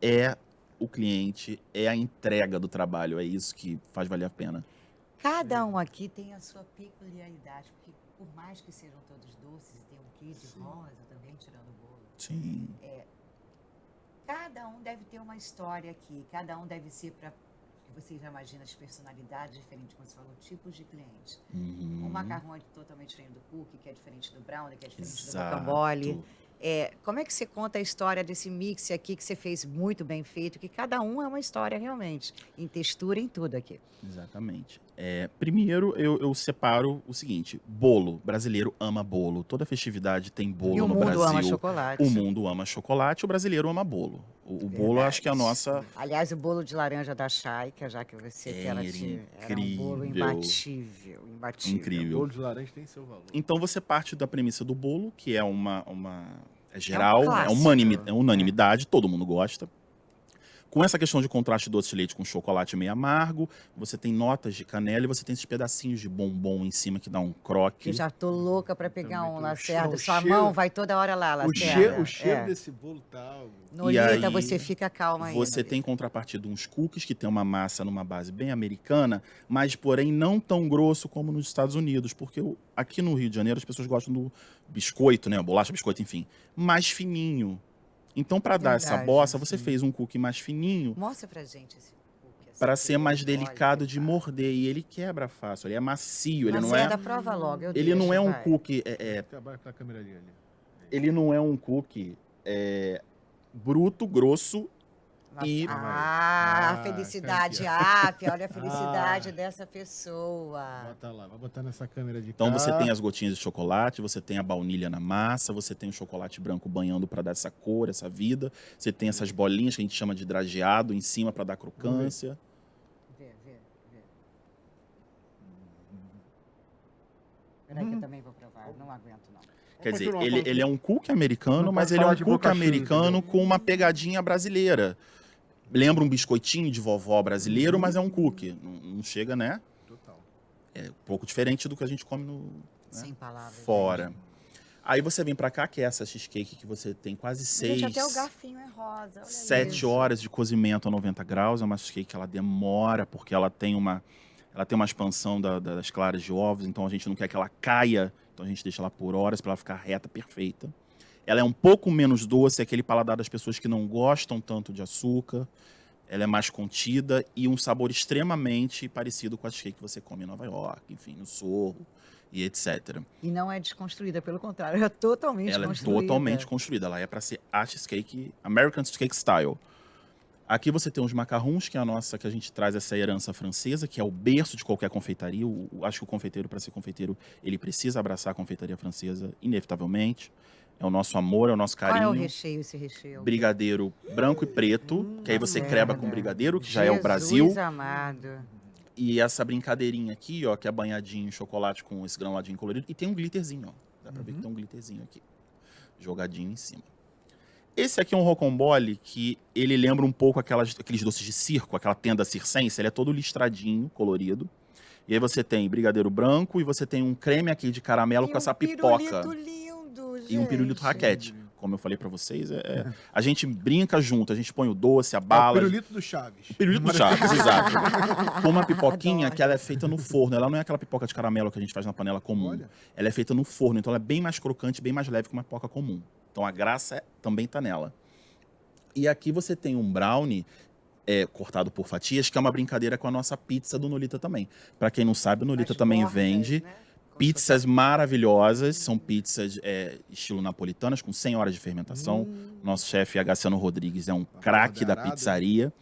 É o cliente, é a entrega do trabalho, é isso que faz valer a pena. Cada um aqui tem a sua peculiaridade, porque por mais que sejam todos doces e tem um quê de rosa também, tirando o bolo, Sim. cada um deve ter uma história aqui, cada um deve ser para... Você já imagina as personalidades diferentes, como você falou, tipos de cliente. Uhum. O macarrão é totalmente diferente do cookie, que é diferente do brownie, que é diferente do Exato. rocambole. Como é que você conta a história desse mix aqui que você fez muito bem feito, que cada um é uma história realmente, em textura, em tudo aqui. Exatamente. Primeiro, eu separo o seguinte: bolo. Brasileiro ama bolo. Toda festividade tem bolo E o no mundo Brasil. ama chocolate. O mundo ama chocolate, o brasileiro ama bolo. O bolo, eu acho que é a nossa. Aliás, o bolo de laranja da Chaica, já que você que ela Era era um bolo incrível. imbatível, imbatível. O Incrível. bolo de laranja tem seu valor. Então você parte da premissa do bolo, que é é geral, clássico. é unanimidade, todo mundo gosta. Com essa questão de contraste doce de leite com chocolate meio amargo, você tem notas de canela e você tem esses pedacinhos de bombom em cima que dá um croque. Eu já tô louca para pegar Também um, tô- Lacerda. o Sua cheiro- mão vai toda hora lá, O Lacerda. cheiro desse bolo tá algo. Nolita, E aí, você fica calma aí. Você tem em contrapartida uns cookies que tem uma massa numa base bem americana, mas porém não tão grosso como nos Estados Unidos, porque aqui no Rio de Janeiro as pessoas gostam do biscoito, né, bolacha, biscoito, enfim, mais fininho. Então para dar essa Verdade, bossa, você fez um cookie mais fininho Mostra pra gente esse cookie. assim, para que ser mais olha, delicado de cara. morder e ele quebra fácil, ele é macio, ele não Lacerda, é, prova logo, eu ele não deixo, é um vai. cookie, Trabalha com a câmera ali. ele não é um cookie bruto, grosso. Nossa, E- a Ah, felicidade, aqui, olha a felicidade Ah. dessa pessoa. Bota lá, vai botar nessa câmera de cá. Então você tem as gotinhas de chocolate, você tem a baunilha na massa, você tem o chocolate branco banhando para dar essa cor, essa vida. Você tem essas bolinhas que a gente chama de drageado em cima para dar crocância. Vê. Peraí que eu também vou provar, não aguento não. Quer dizer, continuar falando. ele é um cookie americano, Não mas pode ele é falar um de cookie boca cheia, americano entendeu? com uma pegadinha brasileira. Lembra um biscoitinho de vovó brasileiro, mas é um cookie. Não chega, né? Total. É um pouco diferente do que a gente come no, né, Sem palavras. fora. gente. Aí você vem pra cá, que é essa cheesecake que você tem quase Gente, até o 6, garfinho é rosa, olha 7 isso. horas de cozimento a 90 graus. É uma cheesecake que ela demora, porque ela tem uma expansão das claras de ovos, então a gente não quer que ela caia, então a gente deixa ela por horas para ela ficar reta, perfeita. Ela é um pouco menos doce, é aquele paladar das pessoas que não gostam tanto de açúcar. Ela é mais contida e um sabor extremamente parecido com a cheesecake que você come em Nova York, enfim, no Sorro e etc. E não é desconstruída, pelo contrário, é totalmente Ela é construída. totalmente construída. Ela é para ser a cheesecake, American Cheesecake Style. Aqui você tem os macarrons, que é a nossa, que a gente traz essa herança francesa, que é o berço de qualquer confeitaria. Acho que o confeiteiro, para ser confeiteiro, ele precisa abraçar a confeitaria francesa, inevitavelmente. É o nosso amor, é o nosso Qual carinho. é o recheio, esse recheio? Brigadeiro branco e preto, que aí você creba com Merda. brigadeiro, que já é o Brasil. Jesus amado. E essa brincadeirinha aqui, ó, que é banhadinho em chocolate com esse granuladinho colorido. E tem um glitterzinho, ó. Dá pra ver que tem um glitterzinho aqui. Jogadinho em cima. Esse aqui é um rocambole que ele lembra um pouco aqueles doces de circo, aquela tenda circense. Ele é todo listradinho, colorido. E aí você tem brigadeiro branco e você tem um creme aqui de caramelo com essa pipoca. Pirulito lindo, gente. E um pirulito raquete. como eu falei pra vocês, a gente brinca junto, a gente põe o doce, a É o bala. pirulito do Chaves. O pirulito do Chaves, exato. Com uma pipoquinha Adoro. que ela é feita no forno. Ela não é aquela pipoca de caramelo que a gente faz na panela comum. Olha. Ela é feita no forno, então ela é bem mais crocante, bem mais leve que uma pipoca comum. Então a graça também tá nela. E aqui você tem um brownie cortado por fatias, que é uma brincadeira com a nossa pizza do Nolita também. Pra quem não sabe, o Nolita As também bordas, vende né? Como se pizzas maravilhosas. São pizzas estilo napolitanas, com 100 horas de fermentação. Nosso chefe, Agassiano Rodrigues, é um craque da borda arada. pizzaria.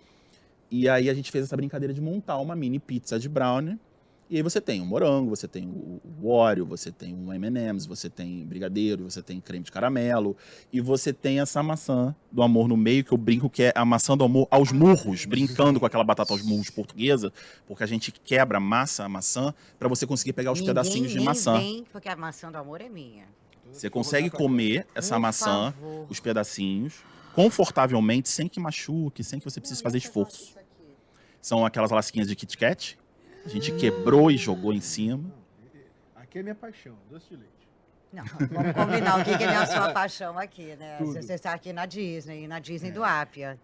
E aí a gente fez essa brincadeira de montar uma mini pizza de brownie. E aí você tem o morango, você tem o Oreo, você tem o M&M's, você tem brigadeiro, você tem creme de caramelo. E você tem essa maçã do amor no meio, que eu brinco que é a maçã do amor aos murros, brincando com aquela batata aos murros portuguesa, porque a gente quebra a maçã, para você conseguir pegar os Ninguém pedacinhos de nem maçã. Vem, porque a maçã do amor é minha. Você consegue comer essa Por maçã, favor. os pedacinhos, confortavelmente, sem que machuque, sem que você precise fazer esforço. São aquelas lasquinhas de Kit Kat. A gente quebrou e jogou em cima. Aqui é minha paixão, doce de leite. Não, vamos combinar o que é a sua paixão aqui, né? Tudo. Você está aqui na Disney do Ápia.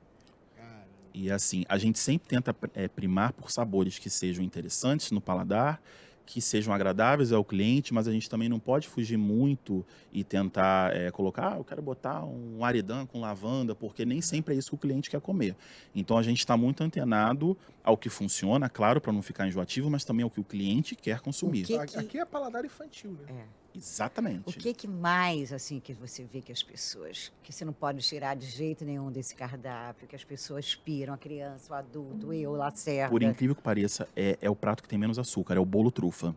Cara, E assim, a gente sempre tenta primar por sabores que sejam interessantes no paladar, que sejam agradáveis ao cliente, mas a gente também não pode fugir muito e tentar colocar, eu quero botar um aridã com lavanda, porque nem sempre é isso que o cliente quer comer. Então a gente está muito antenado ao que funciona, claro, para não ficar enjoativo, mas também ao que o cliente quer consumir. Que aqui é paladar infantil, né? É. Exatamente. O que mais, assim, que você vê que as pessoas, que você não pode tirar de jeito nenhum desse cardápio, que as pessoas piram, a criança, o adulto, eu, o Lacerda. Por incrível que pareça, é o prato que tem menos açúcar, é o bolo trufa.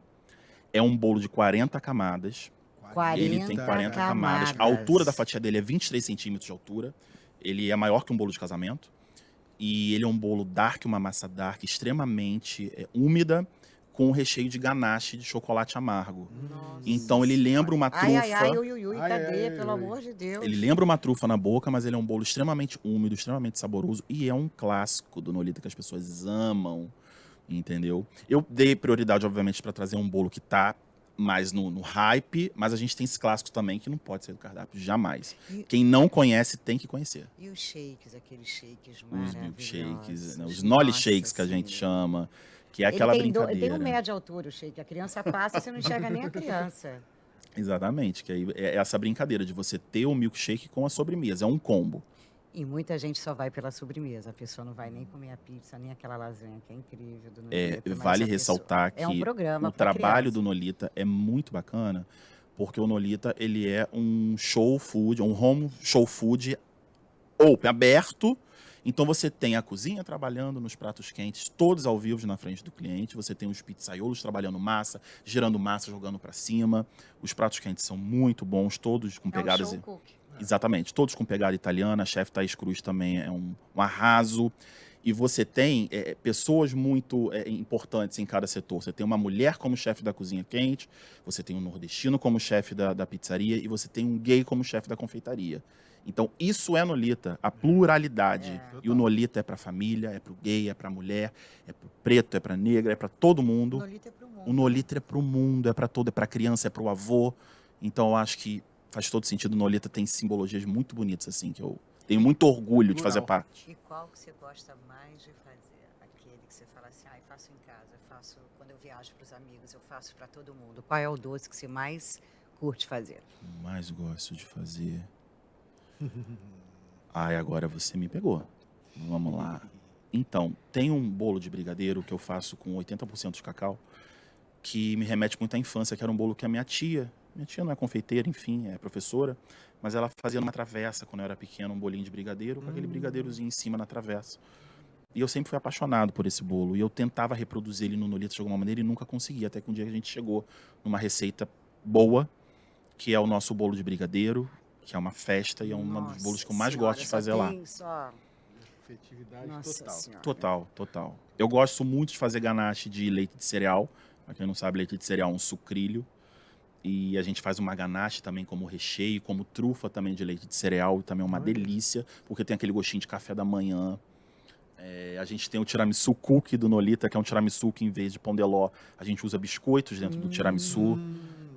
É um bolo de 40 camadas. 40 Ele tem 40 camadas. A camadas. altura da fatia dele é 23 centímetros de altura. Ele é maior que um bolo de casamento. E ele é um bolo dark, uma massa dark, extremamente úmida, com um recheio de ganache de chocolate amargo. Nossa. Então ele lembra uma trufa. Ai, ui, ui, ui, Ai, cadê? ai, Pelo ai. amor de Deus. Ele lembra uma trufa na boca, mas ele é um bolo extremamente úmido, extremamente saboroso. E é um clássico do Nolita que as pessoas amam, entendeu? Eu dei prioridade, obviamente, para trazer um bolo que tá mais no hype, mas a gente tem esses clássicos também que não pode ser do cardápio, jamais. E- Quem não conhece tem que conhecer. E os shakes, aqueles shakes Os maravilhosos. milkshakes, né? Os nolly Nossa shakes que a gente Senhora. chama, que é aquela Ele tem brincadeira. tem um metro de altura o shake. A criança passa, você não enxerga nem a criança. Exatamente, que aí é essa brincadeira de você ter o milkshake com a sobremesa, é um combo. E muita gente só vai pela sobremesa. A pessoa não vai nem comer a pizza, nem aquela lasanha, que é incrível. Do Nolita, mas Vale a pessoa- ressaltar que é um programa o pra trabalho criança. do Nolita é muito bacana, porque o Nolita ele é um show food, um home show food open, aberto. Então você tem a cozinha trabalhando nos pratos quentes, todos ao vivo na frente do cliente. Você tem os pizzaiolos trabalhando massa, girando massa, jogando para cima. Os pratos quentes são muito bons, todos com É um pegadas. show cook. Exatamente, todos com pegada italiana. A chefe Thaís Cruz também é um arraso. E você tem pessoas muito importantes em cada setor. Você tem uma mulher como chefe da cozinha quente, você tem um nordestino como chefe da pizzaria e você tem um gay como chefe da confeitaria. Então, isso é Nolita, a pluralidade. É. E o Nolita é para família, é para o gay, é para a mulher, é para o preto, é para negra, é para todo mundo. Nolita é pro mundo. O Nolita é para o mundo, é para todo, é para criança, é para o avô. Então, eu acho que faz todo sentido. O Nolita tem simbologias muito bonitas, assim, que eu tenho muito orgulho de fazer Plural. parte. E qual que você gosta mais de fazer? Aquele que você fala assim, eu faço em casa, eu faço quando eu viajo para os amigos, eu faço para todo mundo. Qual é o doce que você mais curte fazer? Mais gosto de fazer. Ai, agora você me pegou. Vamos lá. Então, tem um bolo de brigadeiro que eu faço com 80% de cacau, que me remete muito à infância, que era um bolo que a minha tia não é confeiteira, enfim, é professora, mas ela fazia numa travessa, quando eu era pequeno, um bolinho de brigadeiro, com aquele brigadeirozinho em cima na travessa. E eu sempre fui apaixonado por esse bolo, e eu tentava reproduzir ele no Nolita de alguma maneira e nunca conseguia, até que um dia a gente chegou numa receita boa, que é o nosso bolo de brigadeiro, que é uma festa e é um dos bolos que eu mais gosto de fazer lá. Efetividade Nossa total. Senhora. Total, total. Eu gosto muito de fazer ganache de leite de cereal. Pra quem não sabe, leite de cereal é um sucrilho. E a gente faz uma ganache também como recheio, como trufa também de leite de cereal. Também é uma delícia, porque tem aquele gostinho de café da manhã. A gente tem o tiramisu cookie do Nolita, que é um tiramisu que em vez de pão de ló, a gente usa biscoitos dentro do tiramisu.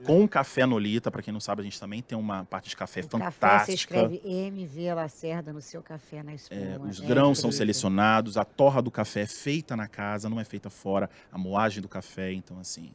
Com café Nolita, para quem não sabe, a gente também tem uma parte de café O fantástica. café, você escreve MV Lacerda no seu café na espuma. Os grãos são incrível. selecionados, a torra do café é feita na casa, não é feita fora, a moagem do café, então assim,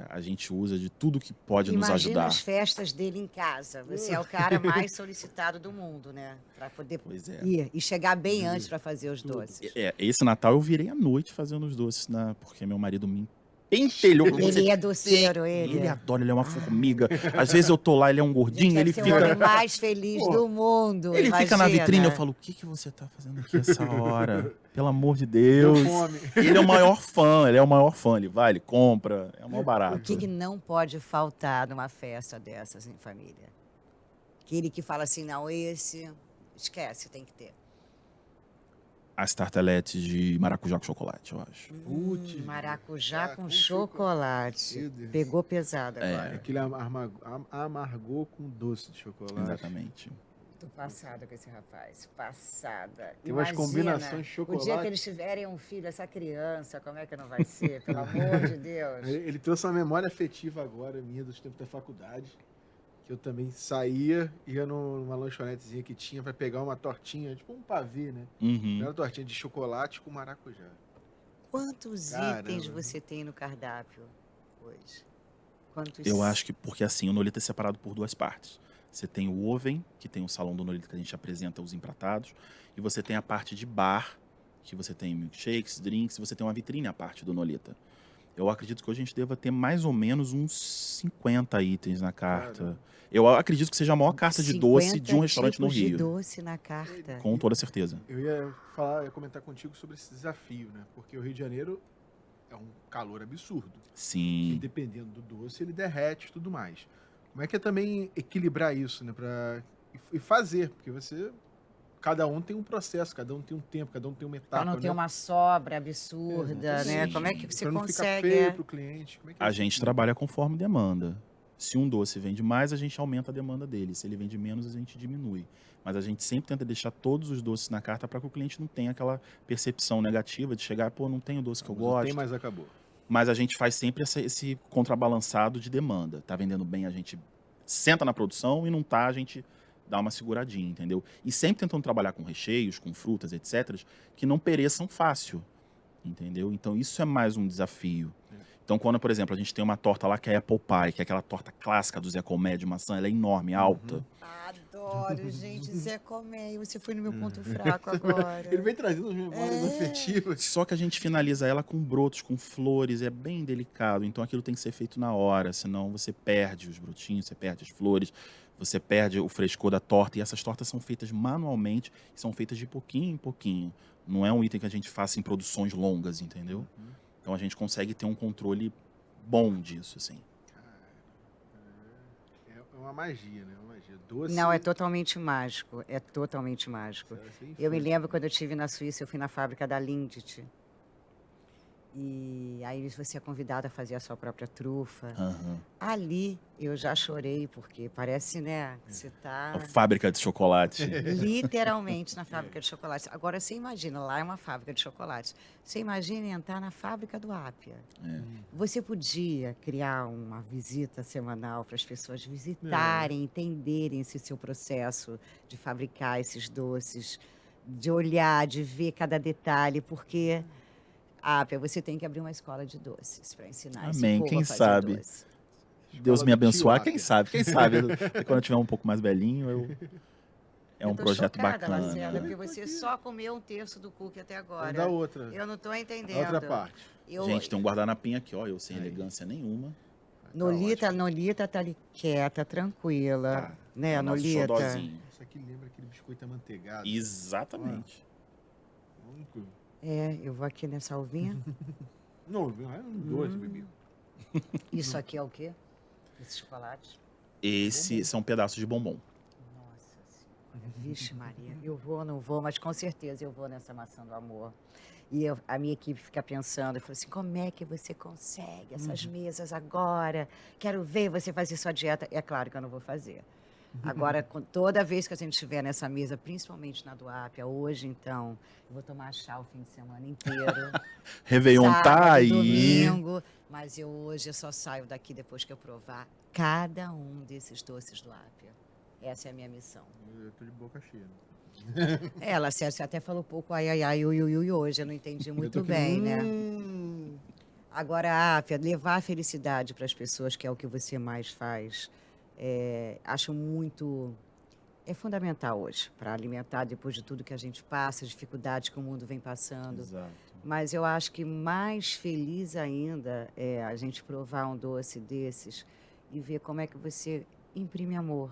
a gente usa de tudo que pode nos Imagina ajudar. as festas dele em casa. Você é o cara mais solicitado do mundo, né? Para poder Pois é. ir e chegar bem antes para fazer os doces. Esse Natal eu virei à noite fazendo os doces, porque meu marido me pentelhou. Ele é doceiro, ele. Ele adora, ele é uma formiga. Às vezes eu tô lá, ele é um gordinho, Gente, ele deve ser o fica... homem mais feliz do mundo. Ele fica na imagina. vitrine, eu falo, o que você tá fazendo aqui essa hora? Pelo amor de Deus. Deu fome. Ele é o maior fã, ele vai, ele compra, é o maior barato. O que não pode faltar numa festa dessas em família? Aquele que fala assim, não, esse, esquece, tem que ter. As tarteletes de maracujá com chocolate, eu acho. Putz, Maracujá com com chocolate. Meu Deus. Pegou pesado agora. Aquele amargou com doce de chocolate. Exatamente. Tô passada com esse rapaz. Passada. Tem umas Imagina, combinações de chocolate. O dia que eles tiverem um filho, essa criança, como é que não vai ser? Pelo amor de Deus. Ele trouxe uma memória afetiva agora minha dos tempos da faculdade. Que eu também saía, ia numa lanchonetezinha que tinha pra pegar uma tortinha, tipo um pavê, né? Uhum. Era uma tortinha de chocolate com maracujá. Quantos Caramba. itens você tem no cardápio hoje? Quantos? Eu acho que, porque assim, o Nolita é separado por duas partes. Você tem o oven, que tem o salão do Nolita que a gente apresenta os empratados, e você tem a parte de bar, que você tem milkshakes, drinks, e você tem uma vitrine à parte do Nolita. Eu acredito que hoje a gente deva ter mais ou menos uns 50 itens na carta. Caramba. Eu acredito que seja a maior carta de doce de um 50 restaurante no tipos de Rio. doce na carta. Com toda certeza. Eu ia comentar contigo sobre esse desafio, né? Porque o Rio de Janeiro é um calor absurdo. E Sim. dependendo do doce, ele derrete e tudo mais. Como é que é também equilibrar isso, né? E fazer, porque cada um tem um processo, cada um tem um tempo, cada um tem uma etapa. Para não ter né? uma sobra absurda, né? Sim. Como é que você Pra não ficar consegue? feio pro cliente. Como é que é A isso? gente trabalha conforme demanda. Se um doce vende mais, a gente aumenta a demanda dele. Se ele vende menos, a gente diminui. Mas a gente sempre tenta deixar todos os doces na carta para que o cliente não tenha aquela percepção negativa de chegar, pô, não tem o doce que eu Mas o gosto. Tem, mas acabou. Mas a gente faz sempre esse contrabalançado de demanda. Tá vendendo bem, a gente senta na produção, e não tá, a gente dá uma seguradinha, entendeu? E sempre tentando trabalhar com recheios, com frutas, etc., que não pereçam fácil, entendeu? Então isso é mais um desafio. Então quando, por exemplo, a gente tem uma torta lá que é Apple Pie, que é aquela torta clássica do Zé Comé de maçã, ela é enorme, alta. Adoro, gente. Zé Comé, você foi no meu ponto fraco agora. Ele vem trazendo as memórias afetivas. Só que a gente finaliza ela com brotos, com flores, é bem delicado. Então aquilo tem que ser feito na hora, senão você perde os brotinhos, você perde as flores, você perde o frescor da torta. E essas tortas são feitas manualmente, são feitas de pouquinho em pouquinho. Não é um item que a gente faça em produções longas, entendeu? Então a gente consegue ter um controle bom disso, assim. É uma magia, né? Uma magia. Doce. Não, é totalmente mágico. É totalmente mágico. Eu me lembro quando eu estive na Suíça, eu fui na fábrica da Lindt. E aí você é convidado a fazer a sua própria trufa. Aham. Ali eu já chorei, porque parece, né, que você A está fábrica de chocolate. literalmente na fábrica de chocolate. Agora, você imagina, lá é uma fábrica de chocolate. Você imagina entrar na fábrica do Apia. É. Você podia criar uma visita semanal para as pessoas visitarem, entenderem esse seu processo de fabricar esses doces, de olhar, de ver cada detalhe, porque, Apia, você tem que abrir uma escola de doces para ensinar esse Amém, povo quem a fazer sabe? doce. Deus me do tio abençoar, Apia. quem sabe? Quem sabe? Quando eu tiver um pouco mais velhinho, é um Eu tô projeto chocada, bacana. Lacerda, porque você só comeu um terço do cookie até agora. Da outra. Eu não estou A entendendo. outra parte. Eu- Gente, tem um guardanapinha aqui, ó, eu sem Aí. elegância nenhuma. Nolita tá ali quieta, tranquila, Tá. né, É o nosso Nolita? xodózinho. Isso aqui lembra aquele biscoito amanteigado. Exatamente. Único. É, eu vou aqui nessa alvinha. Não, é um doce, bebê. Isso aqui é o quê? Esse chocolate? Esses são pedaços de bombom. Nossa Senhora, vixe Maria. Eu vou, não vou, mas com certeza eu vou nessa maçã do amor. E a minha equipe fica pensando, eu falo assim, como é que você consegue essas mesas agora? Quero ver você fazer sua dieta. É claro que eu não vou fazer. Agora, toda vez que a gente estiver nessa mesa, principalmente na do Ápia, hoje, então, eu vou tomar chá o fim de semana inteiro. Réveillon tá sábado, aí. domingo, mas hoje eu só saio daqui depois que eu provar cada um desses doces do Ápia. Essa é a minha missão. Eu tô de boca cheia. Ela, você até falou pouco ai, ai, ai, ui, ui, ui, hoje, eu não entendi muito bem, né? Agora, Ápia, levar a felicidade para as pessoas, que é o que você mais faz, acho muito... É fundamental hoje, para alimentar depois de tudo que a gente passa, as dificuldades que o mundo vem passando. Exato. Mas eu acho que mais feliz ainda é a gente provar um doce desses e ver como é que você imprime amor.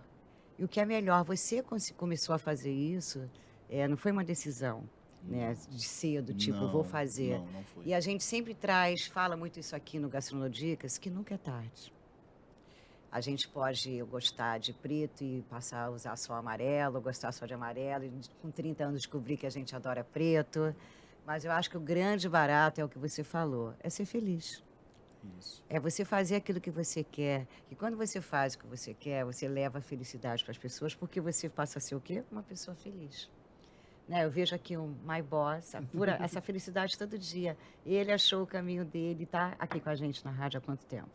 E o que é melhor, você começou a fazer isso, não foi uma decisão, né, de cedo, tipo, Não, vou fazer. Não foi. E a gente sempre fala muito isso aqui no Gastronodicas, que nunca é tarde. A gente pode gostar de preto e passar a usar só amarelo, gostar só de amarelo, e com 30 anos descobrir que a gente adora preto. Mas eu acho que o grande barato é o que você falou, é ser feliz. Isso. É você fazer aquilo que você quer. E quando você faz o que você quer, você leva a felicidade para as pessoas, porque você passa a ser o quê? Uma pessoa feliz. Né? Eu vejo aqui um My Boss, essa felicidade todo dia. Ele achou o caminho dele, tá aqui com a gente na rádio há quanto tempo?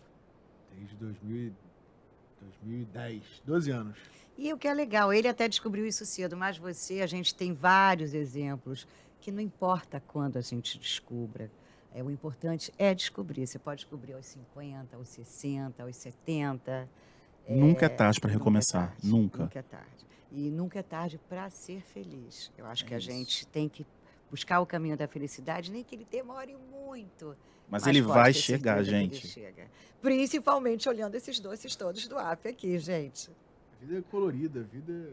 Desde 2010, 12 anos. E o que é legal, ele até descobriu isso cedo, mas você, a gente tem vários exemplos que não importa quando a gente descubra. O importante é descobrir. Você pode descobrir aos 50, aos 60, aos 70. Nunca é tarde para recomeçar. Tarde, Nunca. Nunca é tarde. E nunca é tarde para ser feliz. Eu acho que a isso. gente tem que buscar o caminho da felicidade, nem que ele demore muito. Mas ele pode vai ter chegar, certeza que ele gente. chega. Principalmente olhando esses doces todos do Ápia aqui, gente. A vida é colorida, a vida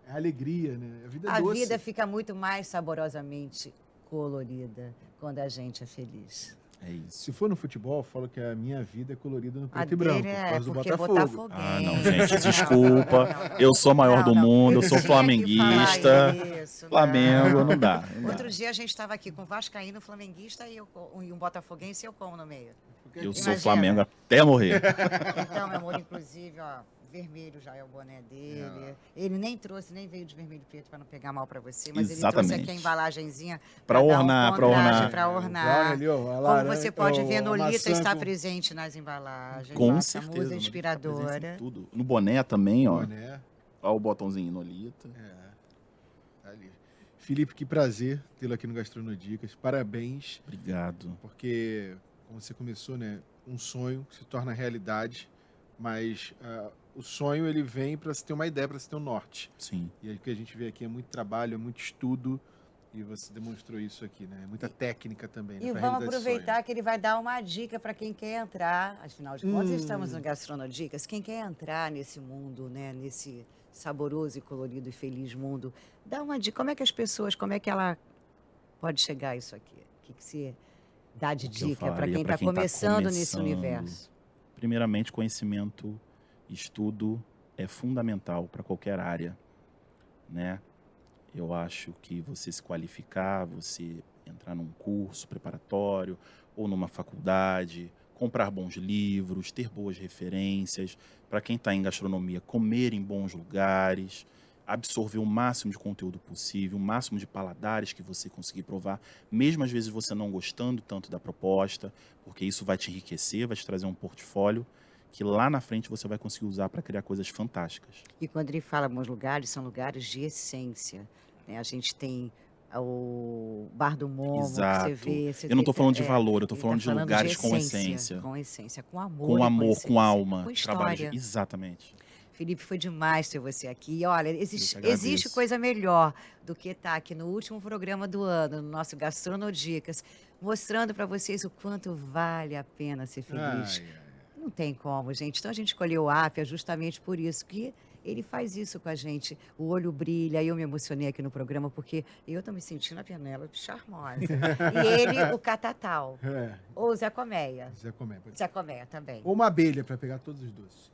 é alegria, né? A vida é A doce. vida fica muito mais saborosamente colorida quando a gente é feliz. É isso. Se for no futebol, eu falo que a minha vida é colorida no A preto e branco, dele por causa do porque Botafogo. Ah, não, botafoguense. gente, desculpa. Não. Eu sou o maior do Não, não. mundo, eu Eu sou tinha que flamenguista. falar isso, Flamengo, não dá. Não dá. Outro dia a gente estava aqui com vascaíno, flamenguista e um botafoguense e eu como no meio. Eu sou Imagina. Flamengo até morrer. Então, meu amor, inclusive, ó, vermelho já é o boné dele. Ele nem veio de vermelho e preto para não pegar mal para você, mas ele trouxe Exatamente. aqui a embalagenzinha Pra dar ornar, um pra contraste, ornar. pra O ornar. brownie ali, ó, a Como laranja, você pode ver, a Nolita maçã está com presente nas embalagens. Com nossa certeza. musa Nolita tá inspiradora. presente em tudo. No boné também, ó. boné. Ó o botãozinho Nolita. Tá ali. Felipe, que prazer tê-lo aqui no Gastronodicas. Parabéns, Obrigado. porque, como você começou, né? Um sonho se torna realidade, mas o sonho ele vem para se ter uma ideia, para se ter um norte. Sim. E aí o que a gente vê aqui é muito trabalho, é muito estudo, e você demonstrou isso aqui, né? Muita técnica também. E né, pra vamos realizar esse aproveitar que ele vai dar uma dica para quem quer entrar. Afinal de contas, estamos no Gastronodicas. Quem quer entrar nesse mundo, né? Nesse saboroso e colorido e feliz mundo, dá uma dica. Como é que as pessoas, como é que ela pode chegar a isso aqui? O que você dá de O que eu dica para falaria quem pra está quem tá começando nesse começando? universo? Primeiramente, conhecimento, estudo é fundamental para qualquer área, né? Eu acho que você se qualificar, você entrar num curso preparatório ou numa faculdade, comprar bons livros, ter boas referências, para quem está em gastronomia, comer em bons lugares, absorver o máximo de conteúdo possível, o máximo de paladares que você conseguir provar, mesmo às vezes você não gostando tanto da proposta, porque isso vai te enriquecer, vai te trazer um portfólio que lá na frente você vai conseguir usar para criar coisas fantásticas. E quando ele fala bons lugares, são lugares de essência, né? A gente tem o Bar do Momo, Exato. que você vê... Eu não estou falando de valor, eu estou ele falando tá de lugares com essência. Com essência, com amor. Com e amor, essência, com alma. Com trabalho história. Exatamente. Felipe, foi demais ter você aqui. E olha, Eu que existe agradeço. coisa melhor do que estar aqui no último programa do ano, no nosso Gastronodicas, mostrando para vocês o quanto vale a pena ser feliz. Ai, ai. Não tem como, gente. Então a gente escolheu o Ápia justamente por isso, que ele faz isso com a gente. O olho brilha. Eu me emocionei aqui no programa porque eu tô me sentindo a Penélope charmosa. E ele, o Catatal. Ou o Zé Colmeia. Zé Comé, pode ser. Zé Colmeia também. Ou uma abelha para pegar todos os doces.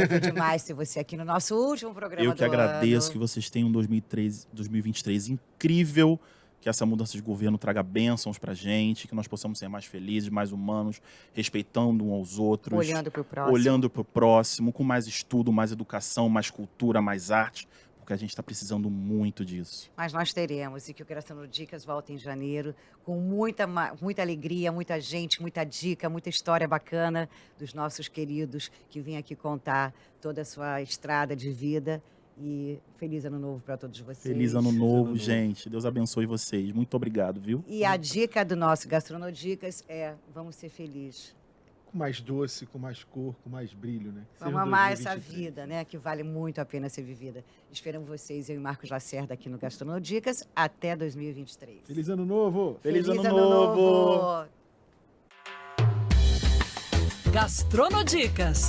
Foi demais ter você aqui no nosso último programa Eu do que agradeço ano. que vocês tenham um 2023 incrível, que essa mudança de governo traga bênçãos pra gente, que nós possamos ser mais felizes, mais humanos, respeitando uns aos outros. Olhando para o próximo. Olhando para o próximo, com mais estudo, mais educação, mais cultura, mais arte, porque a gente está precisando muito disso. Mas nós teremos, e que o Gastronodicas volta em janeiro, com muita alegria, muita gente, muita dica, muita história bacana dos nossos queridos que vêm aqui contar toda a sua estrada de vida. E feliz ano novo para todos vocês. Feliz ano Feliz novo, ano novo. gente. Deus abençoe vocês. Muito obrigado, viu? E a dica do nosso Gastronodicas é: vamos ser felizes. Com mais doce, com mais cor, com mais brilho, né? Que seja Vamos amar essa 2023. vida, né? Que vale muito a pena ser vivida. Esperamos vocês, eu e Marcos Lacerda, aqui no Gastronodicas, até 2023. Feliz ano novo! Feliz ano novo! Gastronodicas,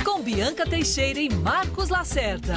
com Bianca Teixeira e Marcos Lacerda.